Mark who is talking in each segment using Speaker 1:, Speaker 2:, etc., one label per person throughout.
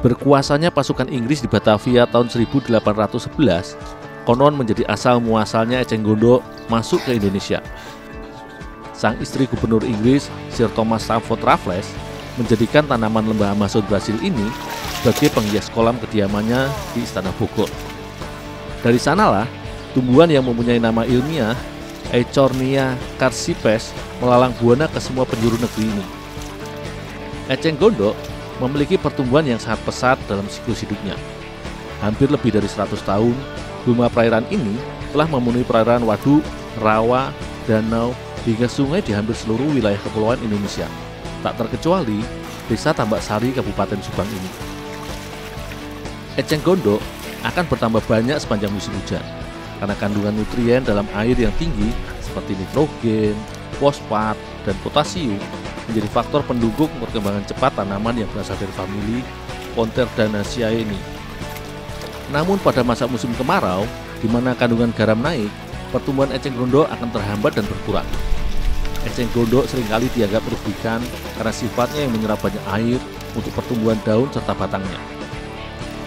Speaker 1: Berkuasanya pasukan Inggris di Batavia tahun 1811, konon menjadi asal muasalnya eceng gondok masuk ke Indonesia. Sang istri Gubernur Inggris, Sir Thomas Stamford Raffles, menjadikan tanaman lembah Amazon Brasil ini sebagai penghias kolam kediamannya di Istana Bogor. Dari sanalah tumbuhan yang mempunyai nama ilmiah Eichhornia carsipes melalang buana ke semua penjuru negeri ini. Eceng gondok memiliki pertumbuhan yang sangat pesat dalam siklus hidupnya. Hampir lebih dari 100 tahun, gulma perairan ini telah memenuhi perairan waduk, rawa, danau, hingga sungai di hampir seluruh wilayah kepulauan Indonesia, tak terkecuali desa Tambak Sari, Kabupaten Subang ini. Eceng gondok akan bertambah banyak sepanjang musim hujan, karena kandungan nutrien dalam air yang tinggi seperti nitrogen, fosfat, dan potasium menjadi faktor pendukung perkembangan cepat tanaman yang berasal dari famili Ponterdanaceae ini. Namun pada masa musim kemarau, di mana kandungan garam naik, pertumbuhan eceng gondok akan terhambat dan berkurang. Eceng gondok seringkali dianggap merugikan karena sifatnya yang menyerap banyak air untuk pertumbuhan daun serta batangnya.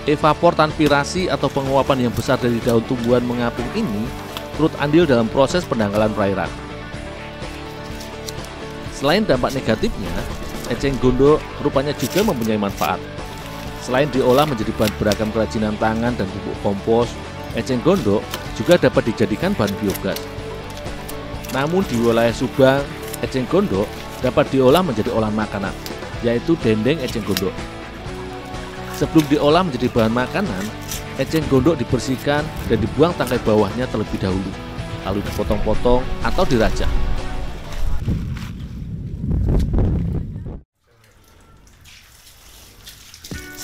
Speaker 1: Evapor transpirasi atau penguapan yang besar dari daun tumbuhan mengapung ini turut andil dalam proses pendangkalan perairan. Selain dampak negatifnya, eceng gondok rupanya juga mempunyai manfaat. Selain diolah menjadi bahan beragam kerajinan tangan dan pupuk kompos, eceng gondok juga dapat dijadikan bahan biogas. Namun di wilayah Subang, eceng gondok dapat diolah menjadi olahan makanan, yaitu dendeng eceng gondok. Sebelum diolah menjadi bahan makanan, eceng gondok dibersihkan dan dibuang tangkai bawahnya terlebih dahulu, lalu dipotong-potong atau dirajang.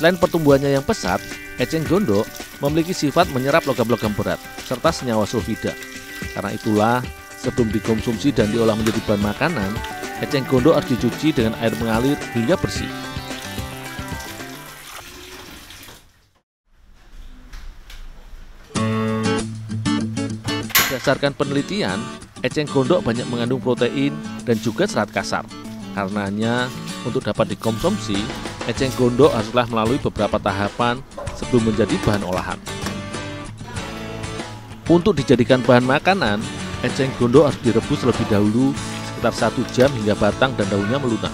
Speaker 1: Selain pertumbuhannya yang pesat, eceng gondok memiliki sifat menyerap logam-logam berat serta senyawa sulfida. Karena itulah, sebelum dikonsumsi dan diolah menjadi bahan makanan, eceng gondok harus dicuci dengan air mengalir hingga bersih. Berdasarkan penelitian, eceng gondok banyak mengandung protein dan juga serat kasar. Karenanya, untuk dapat dikonsumsi, eceng gondok haruslah melalui beberapa tahapan sebelum menjadi bahan olahan. Untuk dijadikan bahan makanan, eceng gondok harus direbus terlebih dahulu sekitar 1 jam hingga batang dan daunnya melunak.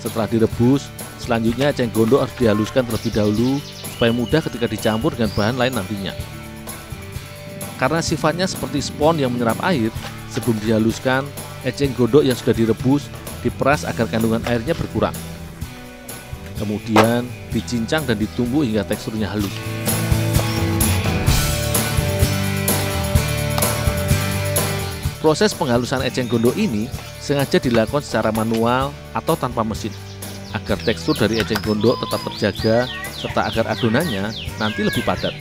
Speaker 1: Setelah direbus, selanjutnya eceng gondok harus dihaluskan terlebih dahulu supaya mudah ketika dicampur dengan bahan lain nantinya. Karena sifatnya seperti spons yang menyerap air, sebelum dihaluskan, eceng gondok yang sudah direbus diperas agar kandungan airnya berkurang. Kemudian dicincang dan ditumbuk hingga teksturnya halus. Proses penghalusan eceng gondok ini sengaja dilakukan secara manual atau tanpa mesin, agar tekstur dari eceng gondok tetap terjaga serta agar adonannya nanti lebih padat.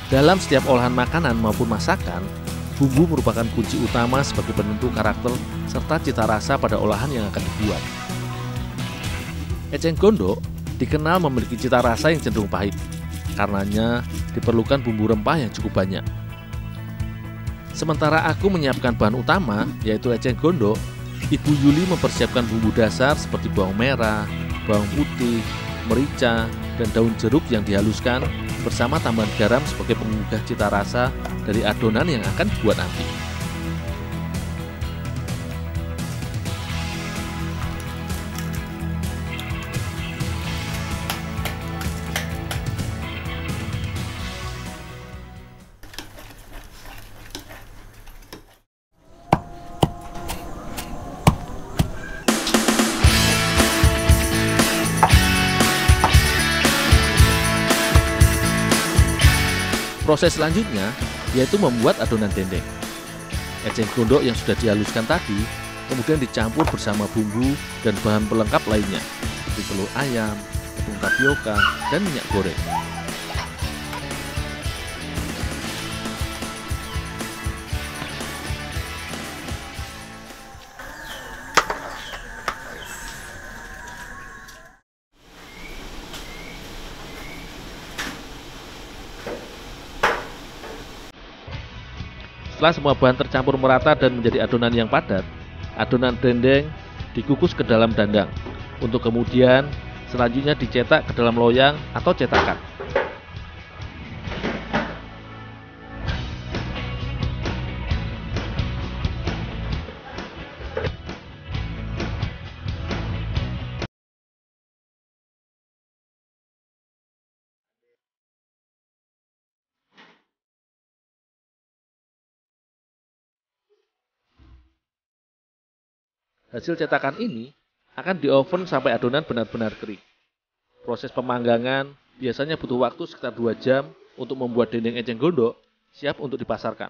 Speaker 1: Dalam setiap olahan makanan maupun masakan, bumbu merupakan kunci utama sebagai penentu karakter serta cita rasa pada olahan yang akan dibuat. Eceng gondok dikenal memiliki cita rasa yang cenderung pahit, karenanya diperlukan bumbu rempah yang cukup banyak. Sementara aku menyiapkan bahan utama, yaitu eceng gondok, Ibu Yuli mempersiapkan bumbu dasar seperti bawang merah, bawang putih, merica, dan daun jeruk yang dihaluskan bersama tambahan garam sebagai penggugah cita rasa dari adonan yang akan dibuat nanti. Proses selanjutnya yaitu membuat adonan dendeng. Eceng gondok yang sudah dihaluskan tadi kemudian dicampur bersama bumbu dan bahan pelengkap lainnya seperti telur ayam, tepung tapioka, dan minyak goreng. Setelah semua bahan tercampur merata dan menjadi adonan yang padat, adonan dendeng dikukus ke dalam dandang untuk kemudian selanjutnya dicetak ke dalam loyang atau cetakan. Hasil cetakan ini akan di-oven sampai adonan benar-benar kering. Proses pemanggangan biasanya butuh waktu sekitar 2 jam untuk membuat dendeng eceng gondok siap untuk dipasarkan.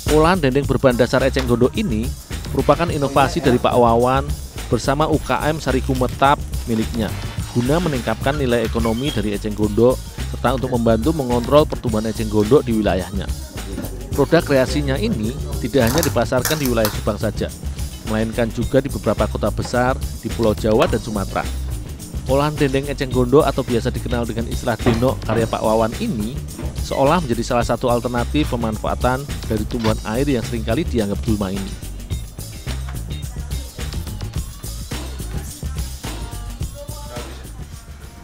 Speaker 1: Olahan dendeng berbahan dasar eceng gondok ini merupakan inovasi dari Pak Wawan bersama UKM Sariku Metap miliknya guna meningkatkan nilai ekonomi dari eceng gondok serta untuk membantu mengontrol pertumbuhan eceng gondok di wilayahnya. Produk kreasinya ini tidak hanya dipasarkan di wilayah Subang saja, melainkan juga di beberapa kota besar di Pulau Jawa dan Sumatera. Olahan dendeng eceng gondok atau biasa dikenal dengan istilah denok karya Pak Wawan ini seolah menjadi salah satu alternatif pemanfaatan dari tumbuhan air yang seringkali dianggap gulma ini.